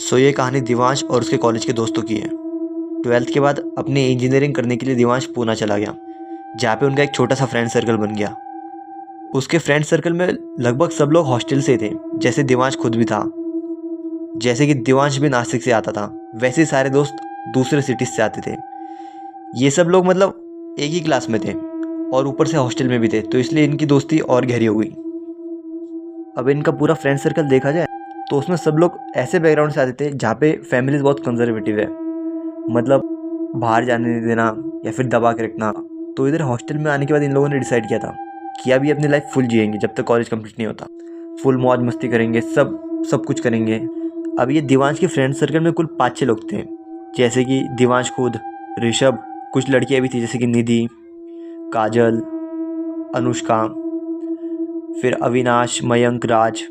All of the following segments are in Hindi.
सो ये कहानी दिवांश और उसके कॉलेज के दोस्तों की है। 12th के बाद अपनी इंजीनियरिंग करने के लिए दिवांश पूना चला गया, जहाँ पे उनका एक छोटा सा फ्रेंड सर्कल बन गया। उसके फ्रेंड सर्कल में लगभग सब लोग हॉस्टल से थे, जैसे दिवांश खुद भी था। जैसे कि दिवांश भी नासिक से आता था, वैसे ही सारे दोस्त दूसरे सिटीज से आते थे। ये सब लोग मतलब एक ही क्लास में थे और ऊपर से हॉस्टल में भी थे, तो इसलिए इनकी दोस्ती और गहरी हो गई। अब इनका पूरा फ्रेंड सर्कल देखा जाए तो उसमें सब लोग ऐसे बैकग्राउंड से आते थे जहाँ पे फैमिलीज बहुत कंजर्वेटिव है, मतलब बाहर जाने नहीं देना या फिर दबा के रखना। तो इधर हॉस्टल में आने के बाद इन लोगों ने डिसाइड किया था कि अभी अपनी लाइफ फुल जिएंगे जब तक कॉलेज कंप्लीट नहीं होता। फुल मौज मस्ती करेंगे, सब कुछ करेंगे। अब ये दिवांश के फ्रेंड सर्कल में कुल 5-6 लोग थे, जैसे कि दिवांश खुद, ऋषभ, कुछ लड़कियाँ भी थी जैसे कि निधि, काजल, अनुष्का, फिर अविनाश, मयंक, राज।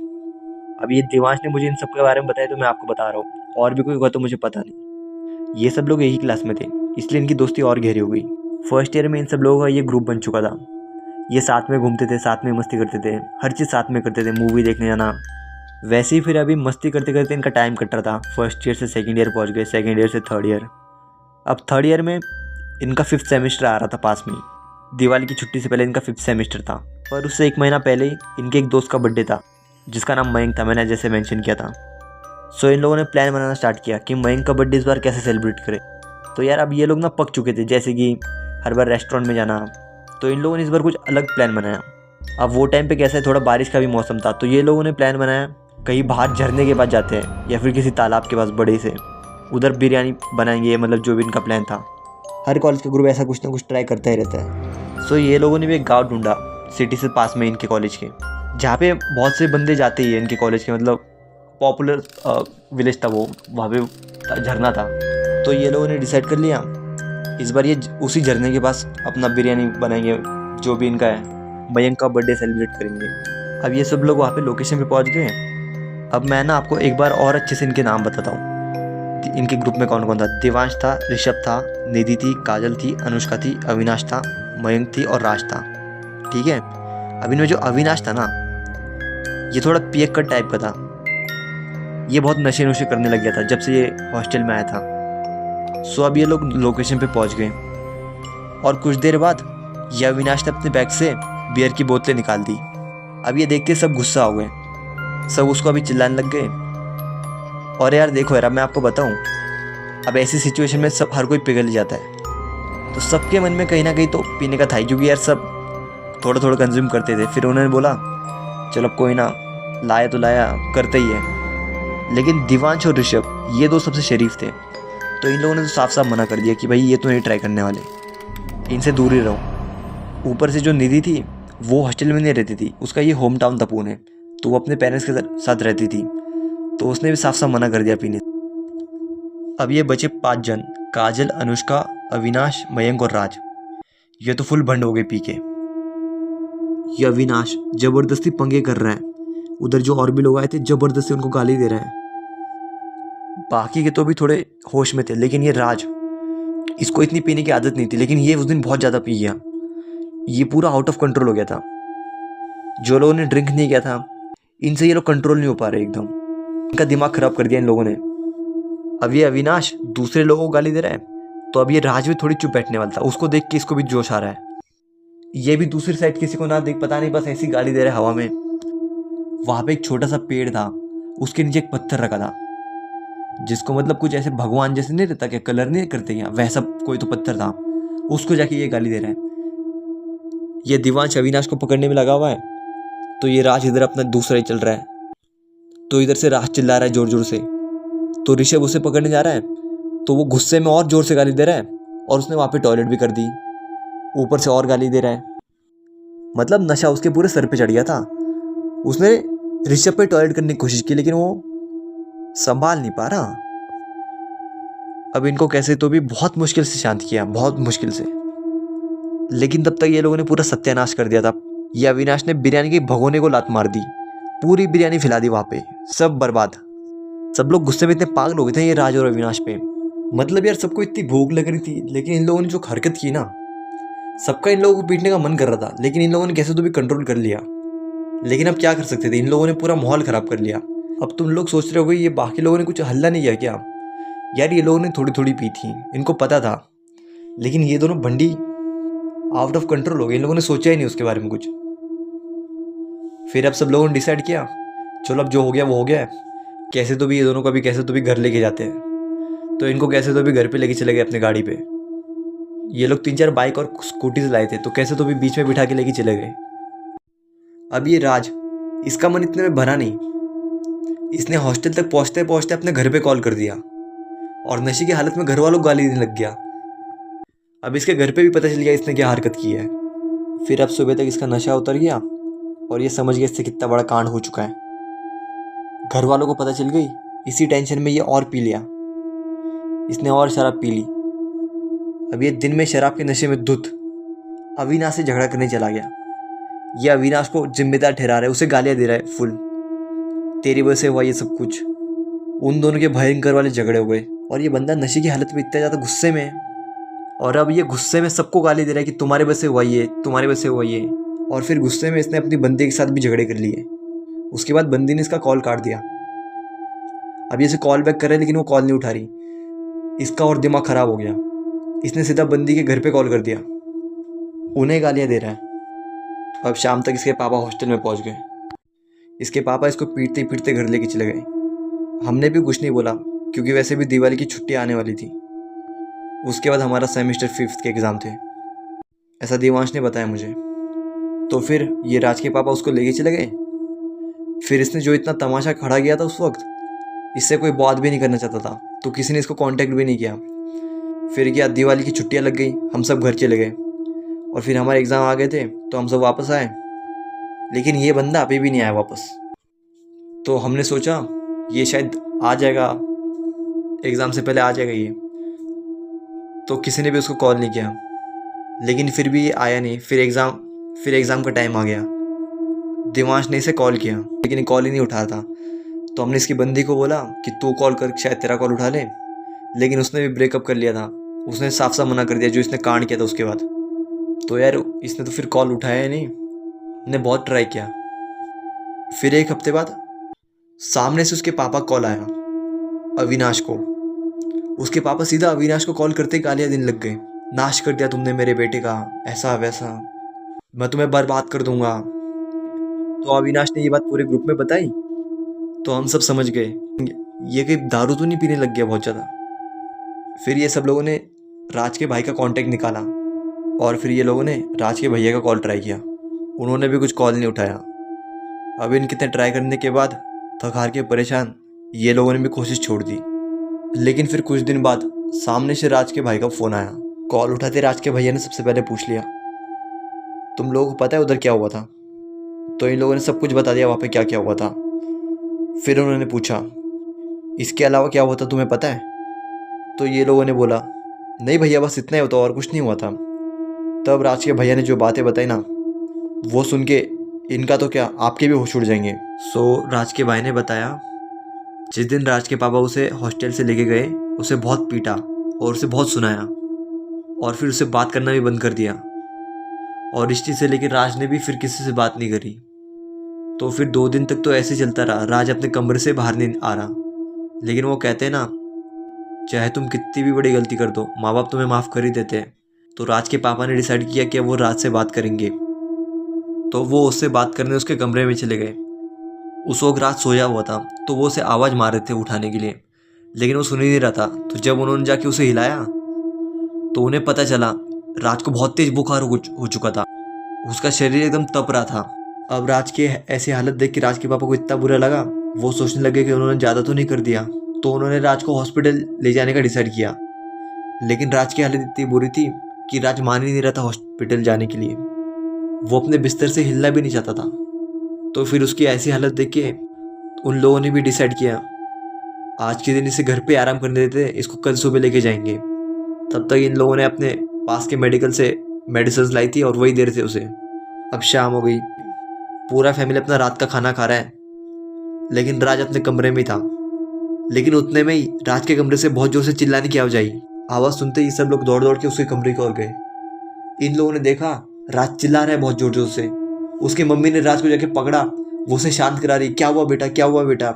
अब ये दिवांश ने मुझे इन सब के बारे में बताया तो मैं आपको बता रहा हूँ, और भी कोई होगा तो मुझे पता नहीं। ये सब लोग एक ही क्लास में थे, इसलिए इनकी दोस्ती और गहरी हो गई। फर्स्ट ईयर में इन सब लोगों का ये ग्रुप बन चुका था। ये साथ में घूमते थे, साथ में मस्ती करते थे, हर चीज़ साथ में करते थे, मूवी देखने जाना। वैसे ही फिर अभी मस्ती करते करते इनका टाइम कट रहा था। फर्स्ट ईयर से सेकेंड ईयर पहुँच गए, सेकेंड ईयर से थर्ड ईयर। अब थर्ड ईयर में इनका 5th सेमेस्टर आ रहा था पास में ही। दिवाली की छुट्टी से पहले इनका 5th सेमेस्टर था, पर उससे 1 महीना पहले ही इनके एक दोस्त का बर्थडे था, जिसका नाम मयंक था, मैंने जैसे मेंशन किया था। सो इन लोगों ने प्लान बनाना स्टार्ट किया कि मयंक का बर्थडे इस बार कैसे सेलिब्रेट करें। तो यार अब ये लोग ना पक चुके थे, जैसे कि हर बार रेस्टोरेंट में जाना। तो इन लोगों ने इस बार कुछ अलग प्लान बनाया। अब वो टाइम पे कैसा है, थोड़ा बारिश का भी मौसम था, तो ये लोगों ने प्लान बनाया कहीं बाहर झरने के पास जाते हैं या फिर किसी तालाब के पास बड़े से, उधर बिरयानी बनाएंगे, मतलब जो भी इनका प्लान था। हर कॉलेज का ग्रुप ऐसा कुछ ना कुछ ट्राई करता ही रहता है। सो ये लोगों ने भी एक गाँव ढूंढा सिटी से पास में इनके कॉलेज के, जहाँ पे बहुत से बंदे जाते ही है इनके कॉलेज के, मतलब पॉपुलर विलेज था वो, वहाँ पे झरना था। तो ये लोगों ने डिसाइड कर लिया इस बार ये उसी झरने के पास अपना बिरयानी बनाएंगे, जो भी इनका है, मयंक का बर्थडे सेलिब्रेट करेंगे। अब ये सब लोग वहाँ पे लोकेशन पे पहुँच गए। अब मैं ना आपको एक बार और अच्छे से इनके नाम बताता हूँ, इनके ग्रुप में कौन कौन था। दिवांश था, ऋषभ था, निधि थी, काजल थी, अनुष्का थी, अविनाश था, मयंक थी और राज था। ठीक है। अब इनमें जो अविनाश था ना, ये थोड़ा पियक्कड़ टाइप का था। ये बहुत नशे नुशे करने लग गया था जब से ये हॉस्टल में आया था। सो अब ये लोग लोकेशन पे पहुंच गए और कुछ देर बाद ये अविनाश ने अपने बैग से बियर की बोतलें निकाल दी। अब ये देख के सब गुस्सा हो गए, सब उसको अभी चिल्लाने लग गए। और यार देखो यार, अब मैं आपको बताऊं, अब ऐसी सिचुएशन में सब हर कोई पिघल जाता है, तो सबके मन में कहीं ना कहीं तो पीने का था ही, क्योंकि यार सब थोड़ा थोड़ा कंज्यूम करते थे। फिर उन्होंने बोला चलो कोई ना, लाया तो लाया, करते ही है। लेकिन दिवांश और ऋषभ ये दो सबसे शरीफ थे, तो इन लोगों ने तो साफ साफ मना कर दिया कि भाई ये तो नहीं ट्राई करने वाले, इनसे दूर ही रहो। ऊपर से जो निधि थी वो हॉस्टल में नहीं रहती थी, उसका ये होम टाउन था पुणे, तो वो अपने पेरेंट्स के साथ रहती थी, तो उसने भी साफ साफ मना कर दिया पीने। अब ये बचे 5 जन, काजल, अनुष्का, अविनाश, मयंक और राज। ये तो फुल भंड हो गए पी के। ये अविनाश जबरदस्ती पंगे कर रहा है, उधर जो और भी लोग आए थे जबरदस्ती उनको गाली दे रहे हैं। बाकी के तो भी थोड़े होश में थे, लेकिन ये राज, इसको इतनी पीने की आदत नहीं थी, लेकिन ये उस दिन बहुत ज़्यादा पी गया। ये पूरा आउट ऑफ कंट्रोल हो गया था। जो लोगों ने ड्रिंक नहीं किया था, इनसे ये लोग कंट्रोल नहीं हो पा रहे एकदम, इनका दिमाग खराब कर दिया इन लोगों ने। अब ये अविनाश दूसरे लोगों को गाली दे रहा है, तो अब ये राज भी थोड़ी चुप बैठने वाला था, उसको देख के इसको भी जोश आ रहा है। ये भी दूसरी साइड किसी को ना देख, पता नहीं, बस ऐसी गाली दे रहा है हवा में। वहाँ पे एक छोटा सा पेड़ था, उसके नीचे एक पत्थर रखा था, जिसको मतलब कुछ ऐसे भगवान जैसे नहीं रहता क्या, कलर नहीं करते क्या, वैसा कोई तो पत्थर था, उसको जाके ये गाली दे रहा है। ये दिवांश अविनाश को पकड़ने में लगा हुआ है, तो ये राज इधर अपना दूसरा ही चल रहा है। तो इधर से राज चिल्ला रहा है जोर जोर से, तो ऋषभ उसे पकड़ने जा रहा है, तो वो गुस्से में और जोर से गाली दे रहा है, और उसने वहाँ पे टॉयलेट भी कर दी, ऊपर से और गाली दे रहा है। मतलब नशा उसके पूरे सर पे चढ़ गया था। उसने ऋषभ पे टॉयलेट करने की कोशिश की, लेकिन वो संभाल नहीं पा रहा। अब इनको कैसे तो भी बहुत मुश्किल से शांत किया, बहुत मुश्किल से, लेकिन तब तक ये लोगों ने पूरा सत्यानाश कर दिया था। ये अविनाश ने बिरयानी के भगोने को लात मार दी, पूरी बिरयानी फैला दी वहाँ पे, सब बर्बाद। सब लोग गुस्से में इतने पागल हो गए थे ये राज और अविनाश पे। मतलब यार सबको इतनी भूख लग रही थी, लेकिन इन लोगों ने जो हरकत की ना, सबका इन लोगों को पीटने का मन कर रहा था, लेकिन इन लोगों ने कैसे तो भी कंट्रोल कर लिया। लेकिन अब क्या कर सकते थे, इन लोगों ने पूरा माहौल ख़राब कर लिया। अब तुम लोग सोच रहे होगे ये बाकी लोगों ने कुछ हल्ला नहीं किया क्या? यार ये लोगों ने थोड़ी थोड़ी पी थी, इनको पता था, लेकिन ये दोनों बंडी आउट ऑफ कंट्रोल हो गए, इन लोगों ने सोचा ही नहीं उसके बारे में कुछ। फिर अब सब लोगों ने डिसाइड किया चलो अब जो हो गया वो हो गया है, कैसे तो भी ये दोनों को अभी कैसे तो भी घर लेके जाते हैं। तो इनको कैसे तो भी घर पे लेके चले गए अपने गाड़ी पे। ये लोग 3-4 बाइक और स्कूटीज लाए थे, तो कैसे तो भी बीच में बिठा के लेके चले गए। अब ये राज, इसका मन इतने में भरा नहीं, इसने हॉस्टल तक पहुंचते पहुंचते अपने घर पे कॉल कर दिया और नशे की हालत में घर वालों को गाली देने लग गया। अब इसके घर पे भी पता चल गया इसने क्या हरकत की है। फिर अब सुबह तक इसका नशा उतर गया और ये समझ गया इससे कितना बड़ा कांड हो चुका है। घर वालों को पता चल गई, इसी टेंशन में ये और पी लिया, इसने और शराब पी ली। अब ये दिन में शराब के नशे में धुत अविनाश से झगड़ा करने चला गया। ये अविनाश को जिम्मेदार ठहरा रहा है, उसे गालियां दे रहा है फुल, तेरी वजह से हुआ ये सब कुछ। उन दोनों के भयंकर वाले झगड़े हो गए और ये बंदा नशे की हालत में इतना ज़्यादा गुस्से में है, और अब ये गुस्से में सबको गाली दे रहा है कि तुम्हारे वजह से हुआ ये, तुम्हारे वजह से हुआ ये। और फिर गुस्से में इसने अपनी बंदी के साथ भी झगड़े कर लिए। उसके बाद बंदी ने इसका कॉल काट दिया। अब ये इसे कॉल बैक कर रहा है लेकिन वो कॉल नहीं उठा रही। इसका और दिमाग खराब हो गया, इसने सीधा बंदी के घर पे कॉल कर दिया, उन्हें गालियाँ दे रहा है। अब शाम तक इसके पापा हॉस्टल में पहुंच गए। इसके पापा इसको पीटते पीटते घर लेके चले गए। हमने भी कुछ नहीं बोला क्योंकि वैसे भी दिवाली की छुट्टी आने वाली थी। उसके बाद हमारा सेमेस्टर 5th के एग्ज़ाम थे, ऐसा देवांश ने बताया मुझे। तो फिर ये राज के पापा उसको लेके चले गए। फिर इसने जो इतना तमाशा खड़ा किया था उस वक्त, इससे कोई बात भी नहीं करना चाहता था, तो किसी ने इसको कांटेक्ट भी नहीं किया। फिर क्या, दिवाली की छुट्टियां लग गई, हम सब घर चले गए और फिर हमारे एग्ज़ाम आ गए थे तो हम सब वापस आए, लेकिन ये बंदा अभी भी नहीं आया वापस। तो हमने सोचा ये शायद आ जाएगा, एग्ज़ाम से पहले आ जाएगा ये, तो किसी ने भी उसको कॉल नहीं किया। लेकिन फिर भी ये आया नहीं। फिर एग्ज़ाम का टाइम आ गया। देवांश ने इसे कॉल किया लेकिन कॉल ही नहीं उठा था। तो हमने इसकी बंदी को बोला कि तू कॉल कर, शायद तेरा कॉल उठा ले, लेकिन उसने भी ब्रेकअप कर लिया था। उसने साफ साफ मना कर दिया जो इसने कांड किया था उसके बाद। तो यार इसने तो फिर कॉल उठाया ही नहीं। हमने बहुत ट्राई किया। फिर एक हफ्ते बाद सामने से उसके पापा कॉल आया अविनाश को। उसके पापा सीधा अविनाश को कॉल करते गालियाँ देने लग गए, नाश कर दिया तुमने मेरे बेटे का, ऐसा वैसा, मैं तुम्हें बर्बाद कर दूंगा। तो अविनाश ने ये बात पूरे ग्रुप में बताई तो हम सब समझ गए ये कहीं दारू तो नहीं पीने लग गया बहुत ज़्यादा। फिर ये सब लोगों ने राज के भाई का कांटेक्ट निकाला और फिर ये लोगों ने राज के भैया का कॉल ट्राई किया, उन्होंने भी कुछ कॉल नहीं उठाया। अब इन कितने ट्राई करने के बाद थक हार के परेशान ये लोगों ने भी कोशिश छोड़ दी। लेकिन फिर कुछ दिन बाद सामने से राज के भाई का फ़ोन आया। कॉल उठाते राज के भैया ने सबसे पहले पूछ लिया, तुम लोगों को पता है उधर क्या हुआ था? तो इन लोगों ने सब कुछ बता दिया वहाँ पे क्या क्या हुआ था। फिर उन्होंने पूछा, इसके अलावा क्या हुआ था तुम्हें पता है? तो ये लोगों ने बोला, नहीं भैया बस इतना ही होता और कुछ नहीं हुआ था। तब राज के भैया ने जो बातें बताई ना, वो सुन के इनका तो क्या आपके भी होश उड़ जाएंगे। राज के भाई ने बताया जिस दिन राज के पापा उसे हॉस्टल से लेके गए उसे बहुत पीटा और उसे बहुत सुनाया और फिर उसे बात करना भी बंद कर दिया। और इस चीज़ से लेकर राज ने भी फिर किसी से बात नहीं करी। तो फिर 2 दिन तक तो ऐसे चलता रहा, राज अपने कमरे से बाहर नहीं आ रहा। लेकिन वो कहते हैं ना, चाहे तुम कितनी भी बड़ी गलती कर दो माँ बाप तुम्हें माफ़ कर ही देते हैं। तो राज के पापा ने डिसाइड किया कि वो राज से बात करेंगे। तो वो उससे बात करने उसके कमरे में चले गए। उस वक्त राज सोया हुआ था तो वो उसे आवाज़ मार रहे थे उठाने के लिए, लेकिन वो सुन ही नहीं रहा था। तो जब उन्होंने जाके उसे हिलाया तो उन्हें पता चला राज को बहुत तेज बुखार हो चुका था, उसका शरीर एकदम तप रहा था। अब राज के ऐसी हालत देख के राज के पापा को इतना बुरा लगा, वो सोचने लगे कि उन्होंने ज़्यादा तो नहीं कर दिया। तो उन्होंने राज को हॉस्पिटल ले जाने का डिसाइड किया। लेकिन राज की हालत इतनी बुरी थी कि राज मान ही नहीं रहा था हॉस्पिटल जाने के लिए, वो अपने बिस्तर से हिलना भी नहीं चाहता था। तो फिर उसकी ऐसी हालत देख के उन लोगों ने भी डिसाइड किया आज के दिन इसे घर पे आराम करने देते, इसको कल सुबह लेके जाएंगे। तब तक इन लोगों ने अपने पास के मेडिकल से मेडिसिन लाई थी और वही दे रहे थे उसे। अब शाम हो गई, पूरा फैमिली अपना रात का खाना खा रहा है, लेकिन राज अपने कमरे में ही था। लेकिन उतने में ही राज के कमरे से बहुत जोर से चिल्लाने की आवाज़ आई। आवाज़ सुनते ही सब लोग दौड़ दौड़ के उसके कमरे की ओर गए। इन लोगों ने देखा राज चिल्ला रहा है बहुत जोर जोर से। उसकी मम्मी ने राज को जाके पकड़ा, वो उसे शांत करा रही, क्या हुआ बेटा, क्या हुआ बेटा।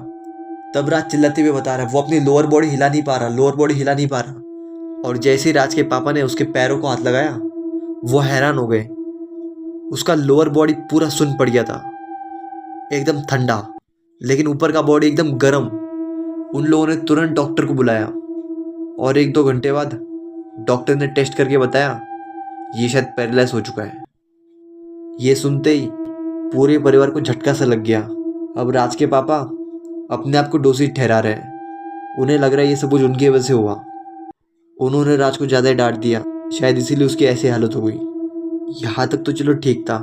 तब राज चिल्लाते हुए बता रहा है वो अपनी लोअर बॉडी हिला नहीं पा रहा, लोअर बॉडी हिला नहीं पा रहा। और जैसे ही राज के पापा ने उसके पैरों को हाथ लगाया, वो हैरान हो गए। उसका लोअर बॉडी पूरा सुन्न पड़ गया था, एकदम ठंडा, लेकिन ऊपर का बॉडी एकदम गर्म। उन लोगों ने तुरंत डॉक्टर को बुलाया और 1-2 घंटे बाद डॉक्टर ने टेस्ट करके बताया ये शायद पैरालाइज हो चुका है। ये सुनते ही पूरे परिवार को झटका सा लग गया। अब राज के पापा अपने आप को दोषी ठहरा रहे हैं। उन्हें लग रहा है ये सब कुछ उनकी वजह से हुआ। उन्होंने राज को ज़्यादा डांट दिया, शायद इसीलिए उसकी ऐसी हालत हो गई। यहाँ तक तो चलो ठीक था,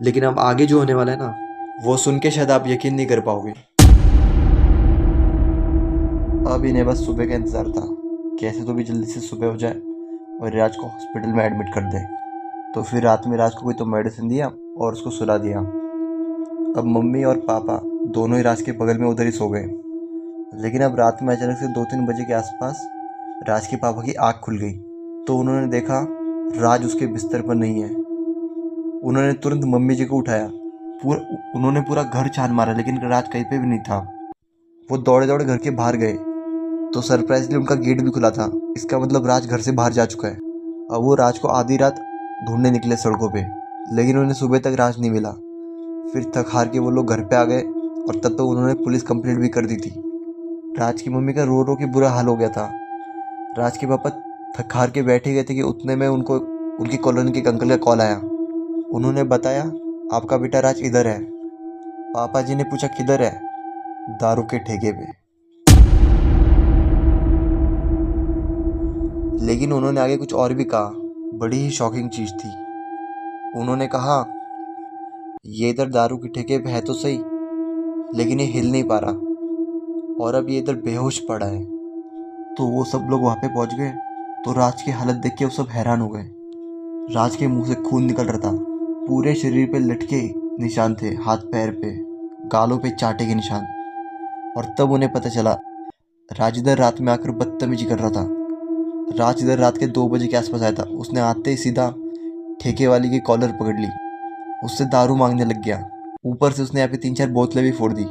लेकिन अब आगे जो होने वाला है ना, वो सुन के शायद आप यकीन नहीं कर पाओगे। अब इन्हें बस सुबह का इंतज़ार था, कैसे तो भी जल्दी से सुबह हो जाए और राज को हॉस्पिटल में एडमिट कर दे। तो फिर रात में राज को कोई तो मेडिसिन दिया और उसको सुला दिया। अब मम्मी और पापा दोनों ही राज के बगल में उधर ही सो गए। लेकिन अब रात में अचानक से 2-3 बजे के आसपास राज के पापा की आँख खुल गई। तो उन्होंने देखा राज उसके बिस्तर पर नहीं है। उन्होंने तुरंत मम्मी जी को उठाया। उन्होंने पूरा घर छान मारा, लेकिन राज कहीं पे भी नहीं था। वो दौड़े दौड़े घर के बाहर गए तो सरप्राइजली उनका गेट भी खुला था। इसका मतलब राज घर से बाहर जा चुका है। अब वो राज को आधी रात ढूंढने निकले सड़कों पे, लेकिन उन्हें सुबह तक राज नहीं मिला। फिर थक हार के वो लोग घर पे आ गए और तब तो उन्होंने पुलिस कंप्लेंट भी कर दी थी। राज की मम्मी का रो रो के बुरा हाल हो गया था। राज के पापा थक हार के बैठे गए थे कि उतने में उनको उनकी कॉलोनी के एक अंकल का कॉल आया। उन्होंने बताया आपका बेटा राज इधर है। पापा जी ने पूछा किधर है? दारू के ठेके पे। लेकिन उन्होंने आगे कुछ और भी कहा, बड़ी ही शॉकिंग चीज़ थी। उन्होंने कहा ये इधर दारू के ठेके पे है तो सही, लेकिन ये हिल नहीं पा रहा और अब ये इधर बेहोश पड़ा है। तो वो सब लोग वहाँ पे पहुँच गए तो राज की हालत देख के वो सब हैरान हो गए। राज के मुंह से खून निकल रहा था, पूरे शरीर पे लटके निशान थे, हाथ पैर पे, गालों पे चाटे के निशान। और तब उन्हें पता चला राज इधर रात में आकर बदतमीजी कर रहा था। राज इधर रात के 2 बजे के आसपास आया था। उसने आते ही सीधा ठेके वाली की कॉलर पकड़ ली, उससे दारू मांगने लग गया। ऊपर से उसने यहाँ पे 3-4 बोतलें भी फोड़ दी।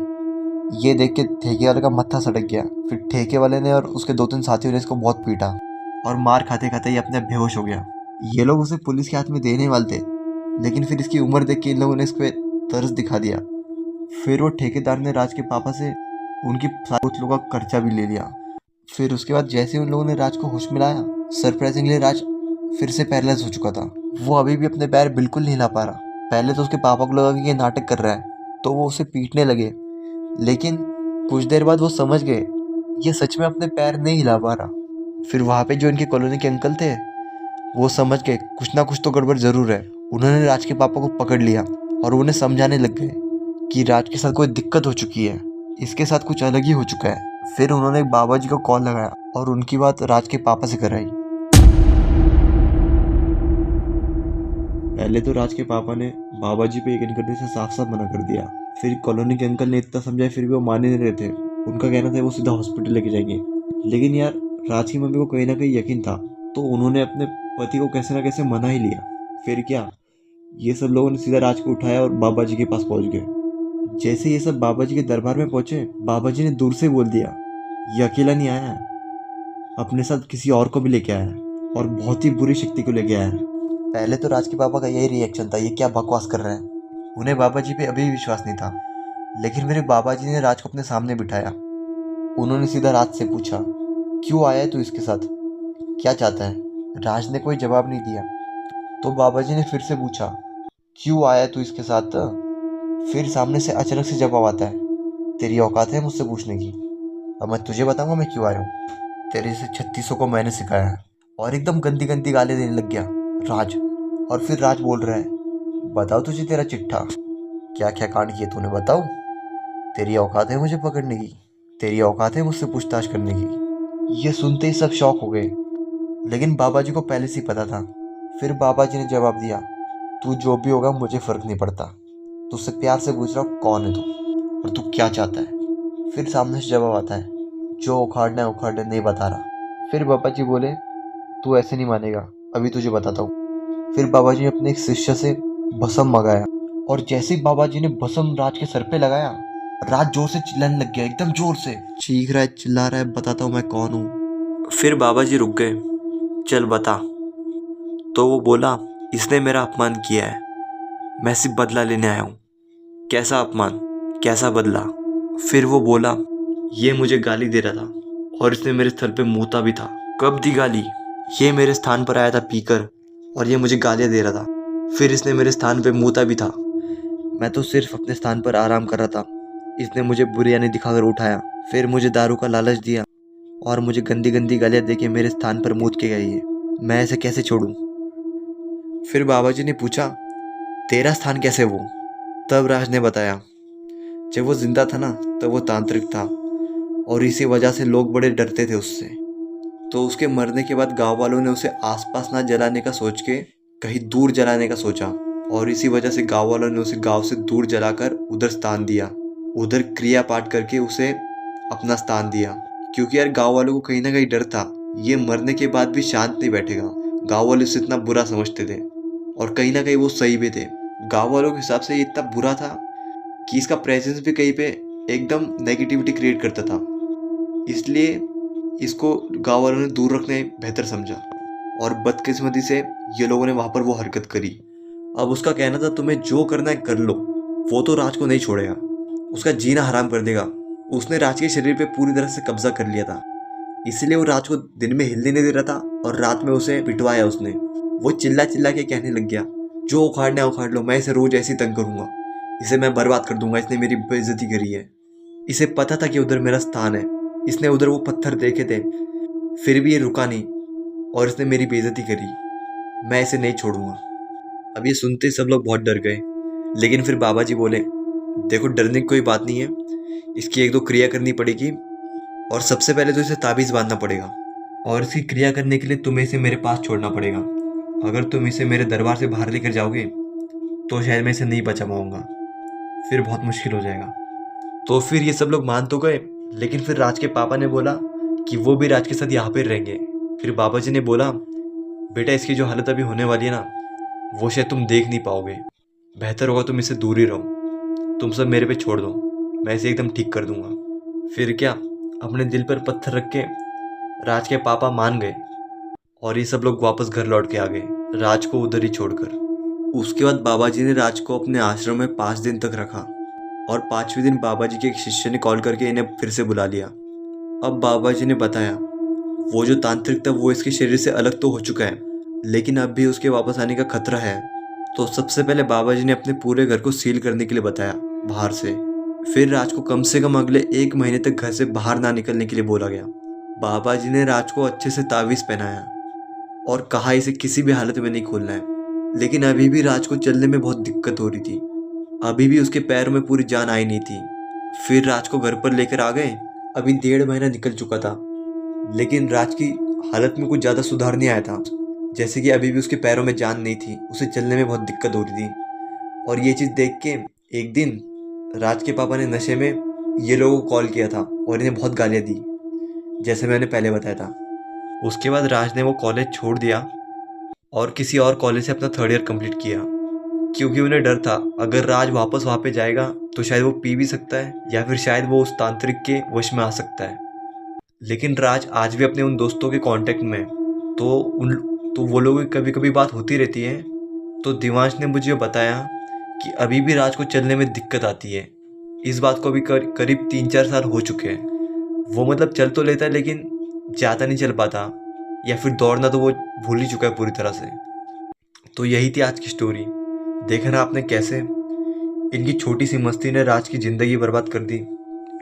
ये देख के ठेके वाले का मत्था सटक गया। फिर ठेके वाले ने और उसके 2-3 साथियों ने इसको बहुत पीटा और मार खाते खाते ही अपने बेहोश हो गया। ये लोग उसे पुलिस के हाथ में देने वाले थे, लेकिन फिर इसकी उम्र देख के इन लोगों ने इस पर तरस दिखा दिया। फिर वो ठेकेदार ने राज के पापा से उनकी सारी बोतलों का खर्चा भी ले लिया। फिर उसके बाद जैसे उन लोगों ने राज को होश मिलाया, सरप्राइजिंगली राज फिर से पैरालाइज हो चुका था। वो अभी भी अपने पैर बिल्कुल नहीं हिला पा रहा। पहले तो उसके पापा को लगा कि ये नाटक कर रहा है, तो वो उसे पीटने लगे, लेकिन कुछ देर बाद वो समझ गए ये सच में अपने पैर नहीं हिला पा रहा। फिर वहाँ पे जो इनके कॉलोनी के अंकल थे, वो समझ गए कुछ ना कुछ तो गड़बड़ ज़रूर है। उन्होंने राज के पापा को पकड़ लिया और उन्हें समझाने लग गए कि राज के साथ कोई दिक्कत हो चुकी है, इसके साथ कुछ अलग ही हो चुका है। फिर उन्होंने एक बाबा जी को कॉल लगाया और उनकी बात राज के पापा से कराई। पहले तो राज के पापा ने बाबा जी पे यकीन करने से साफ साफ मना कर दिया। फिर कॉलोनी के अंकल ने इतना समझाया, फिर भी वो मान ही नहीं रहे थे। उनका कहना था वो सीधा हॉस्पिटल लेके जाएंगे। लेकिन यार राज की मम्मी को कहीं ना कहीं यकीन था, तो उन्होंने अपने पति को कैसे ना कैसे मना ही लिया। फिर क्या, ये सब लोगों ने सीधा राज को उठाया और बाबा जी के पास पहुंच गए। जैसे ये सब बाबा जी के दरबार में पहुंचे, बाबा जी ने दूर से बोल दिया ये अकेला नहीं आया है, अपने साथ किसी और को भी लेके आया है और बहुत ही बुरी शक्ति को लेके आया है। पहले तो राज के पापा का यही रिएक्शन था, ये क्या बकवास कर रहे हैं। उन्हें बाबा जी पे अभी भी विश्वास नहीं था। लेकिन मेरे बाबा जी ने राज को अपने सामने बिठाया। उन्होंने सीधा राज से पूछा क्यों आया है तू इसके साथ, क्या चाहता है? राज ने कोई जवाब नहीं दिया। तो बाबा जी ने फिर से पूछा क्यों आया है तू इसके साथ? फिर सामने से अचानक से जवाब आता है तेरी औकात है मुझसे पूछने की? अब मैं तुझे बताऊंगा मैं क्यों आया हूँ। तेरे से 3600 को मैंने सिखाया है। और एकदम गंदी गंदी गाली देने लग गया राज। और फिर राज बोल रहा है बताओ तुझे तेरा चिट्ठा, क्या क्या कांड किए तूने बताओ? तेरी औकात है मुझे पकड़ने की, तेरी औकात है मुझसे पूछताछ करने की। ये सुनते ही सब शौक हो गए, लेकिन बाबा जी को पहले से ही पता था। फिर बाबा जी ने जवाब दिया तू जो भी होगा मुझे फ़र्क नहीं पड़ता, तुझसे प्यार से पूछ रहा हूँ कौन है तू और तू क्या चाहता है। फिर सामने से जवाब आता है जो उखाड़ना है उखाड़ने, नहीं बता रहा। फिर बाबा जी बोले तू ऐसे नहीं मानेगा, अभी तुझे बताता हूँ। फिर बाबा जी ने अपने एक शिष्य से भस्म मंगाया और जैसे ही बाबा जी ने भस्म राज के सर पे लगाया, राज जोर से चिल्लाने लग गया, एकदम जोर से चीख रहा है, चिल्ला रहा है, बताता हूँ मैं कौन हूँ। फिर बाबा जी रुक गए, चल बता। तो वो बोला, इसने मेरा अपमान किया है, मैं सिर्फ बदला लेने आया हूँ। कैसा अपमान, कैसा बदला? फिर वो बोला, ये मुझे गाली दे रहा था और इसने मेरे स्थल पे मूता भी था। कब दी गाली? ये मेरे स्थान पर आया था पीकर और ये मुझे गालियाँ दे रहा था, फिर इसने मेरे स्थान पे मूता भी था। मैं तो सिर्फ अपने स्थान पर आराम कर रहा था, इसने मुझे बुरियानी दिखाकर उठाया, फिर मुझे दारू का लालच दिया और मुझे गंदी गंदी गालियाँ देके मेरे स्थान पर मूत के गई है। मैं ऐसे कैसे छोड़ूं? फिर बाबा जी ने पूछा, तेरा स्थान कैसे वो? तब राज ने बताया, जब वो जिंदा था ना तब वो तांत्रिक था और इसी वजह से लोग बड़े डरते थे उससे। तो उसके मरने के बाद गांव वालों ने उसे आसपास ना जलाने का सोच के कहीं दूर जलाने का सोचा और इसी वजह से गांव वालों ने उसे गांव से दूर जलाकर उधर स्थान दिया, उधर क्रिया पाठ करके उसे अपना स्थान दिया। क्योंकि यार गांव वालों को कहीं ना कहीं डर था, ये मरने के बाद भी शांत नहीं बैठेगा। गांव वाले उसे इतना बुरा समझते थे और कहीं ना कहीं वो सही भी थे। गांव वालों के हिसाब से ये इतना बुरा था कि इसका प्रेजेंस भी कहीं पे एकदम नेगेटिविटी क्रिएट करता था, इसलिए इसको गांव वालों ने दूर रखने बेहतर समझा और बदकिस्मती से ये लोगों ने वहां पर वो हरकत करी। अब उसका कहना था, तुम्हें जो करना है कर लो, वो तो राज को नहीं छोड़ेगा, उसका जीना हराम कर देगा। उसने राज के शरीर पे पूरी तरह से कब्जा कर लिया था, इसलिए वो राज को दिन में हिलने नहीं दे रहा था और रात में उसे पिटवाया उसने। वो चिल्ला चिल्ला के कहने लग गया, जो उखाड़ना है उखाड़ लो, मैं इसे रोज ऐसे ही तंग करूंगा, इसे मैं बर्बाद कर दूंगा, इसने मेरी बेइज्जती करी है। इसे पता था कि उधर मेरा स्थान है, इसने उधर वो पत्थर देखे थे, फिर भी ये रुका नहीं और इसने मेरी बेइज्जती करी, मैं इसे नहीं छोड़ूंगा। अब ये सुनते ही सब लोग बहुत डर गए, लेकिन फिर बाबा जी बोले, देखो डरने की कोई बात नहीं है, इसकी एक दो क्रिया करनी पड़ेगी और सबसे पहले तो इसे ताबीज़ बांधना पड़ेगा और इसकी क्रिया करने के लिए तुम्हें इसे मेरे पास छोड़ना पड़ेगा। अगर तुम इसे मेरे दरबार से बाहर लेकर जाओगे तो शायद मैं इसे नहीं बचा पाऊंगा, फिर बहुत मुश्किल हो जाएगा। तो फिर ये सब लोग मान तो गए, लेकिन फिर राज के पापा ने बोला कि वो भी राज के साथ यहाँ पे रहेंगे। फिर बाबा जी ने बोला, बेटा इसकी जो हालत अभी होने वाली है ना, वो शायद तुम देख नहीं पाओगे, बेहतर होगा तुम इससे दूर ही रहो, तुम सब मेरे पे छोड़ दो, मैं इसे एकदम ठीक कर दूंगा। फिर क्या, अपने दिल पर पत्थर रख के राज के पापा मान गए और ये सब लोग वापस घर लौट के आ गए, राज को उधर ही छोड़कर। उसके बाद बाबा जी ने राज को अपने आश्रम में 5 दिन तक रखा और 5वें दिन बाबा जी के एक शिष्य ने कॉल करके इन्हें फिर से बुला लिया। अब बाबा जी ने बताया, वो जो तांत्रिक था वो इसके शरीर से अलग तो हो चुका है, लेकिन अब भी उसके वापस आने का खतरा है। तो सबसे पहले बाबा जी ने अपने पूरे घर को सील करने के लिए बताया बाहर से। फिर राज को कम से कम अगले 1 महीने तक घर से बाहर ना निकलने के लिए बोला गया। बाबा जी ने राज को अच्छे से तावीज़ पहनाया और कहा इसे किसी भी हालत में नहीं खोलना है। लेकिन अभी भी राज को चलने में बहुत दिक्कत हो रही थी, अभी भी उसके पैरों में पूरी जान आई नहीं थी। फिर राज को घर पर लेकर आ गए। अभी 1.5 महीना निकल चुका था, लेकिन राज की हालत में कुछ ज़्यादा सुधार नहीं आया था। जैसे कि अभी भी उसके पैरों में जान नहीं थी, उसे चलने में बहुत दिक्कत हो रही थी। और ये चीज़ देख के एक दिन राज के पापा ने नशे में ये लोगों को कॉल किया था और इन्हें बहुत गालियाँ दी, जैसे मैंने पहले बताया था। उसके बाद राज ने वो कॉलेज छोड़ दिया और किसी और कॉलेज से अपना 3rd ईयर कंप्लीट किया, क्योंकि उन्हें डर था अगर राज वापस वहाँ पे जाएगा तो शायद वो पी भी सकता है या फिर शायद वो उस तांत्रिक के वश में आ सकता है। लेकिन राज आज भी अपने उन दोस्तों के कांटेक्ट में है, तो वो लोगों की कभी कभी बात होती रहती है। तो दिवांश ने मुझे बताया कि अभी भी राज को चलने में दिक्कत आती है। इस बात को अभी करीब 3-4 साल हो चुके हैं। वो मतलब चल तो लेता है लेकिन ज़्यादा नहीं चल पाता, या फिर दौड़ना तो वो भूल ही चुका है पूरी तरह से। तो यही थी आज की स्टोरी। देखा ना आपने कैसे इनकी छोटी सी मस्ती ने राज की ज़िंदगी बर्बाद कर दी।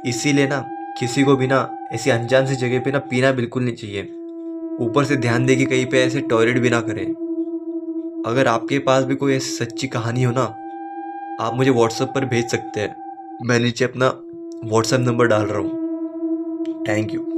इसीलिए ना किसी को भी ना ऐसी अनजान सी जगह पे ना पीना बिल्कुल नहीं चाहिए। ऊपर से ध्यान दे कि कहीं पे ऐसे टॉयलेट भी ना करें। अगर आपके पास भी कोई ऐसी सच्ची कहानी हो ना, आप मुझे व्हाट्सएप पर भेज सकते हैं। मैं नीचे अपना व्हाट्सएप नंबर डाल रहा हूँ। Thank you.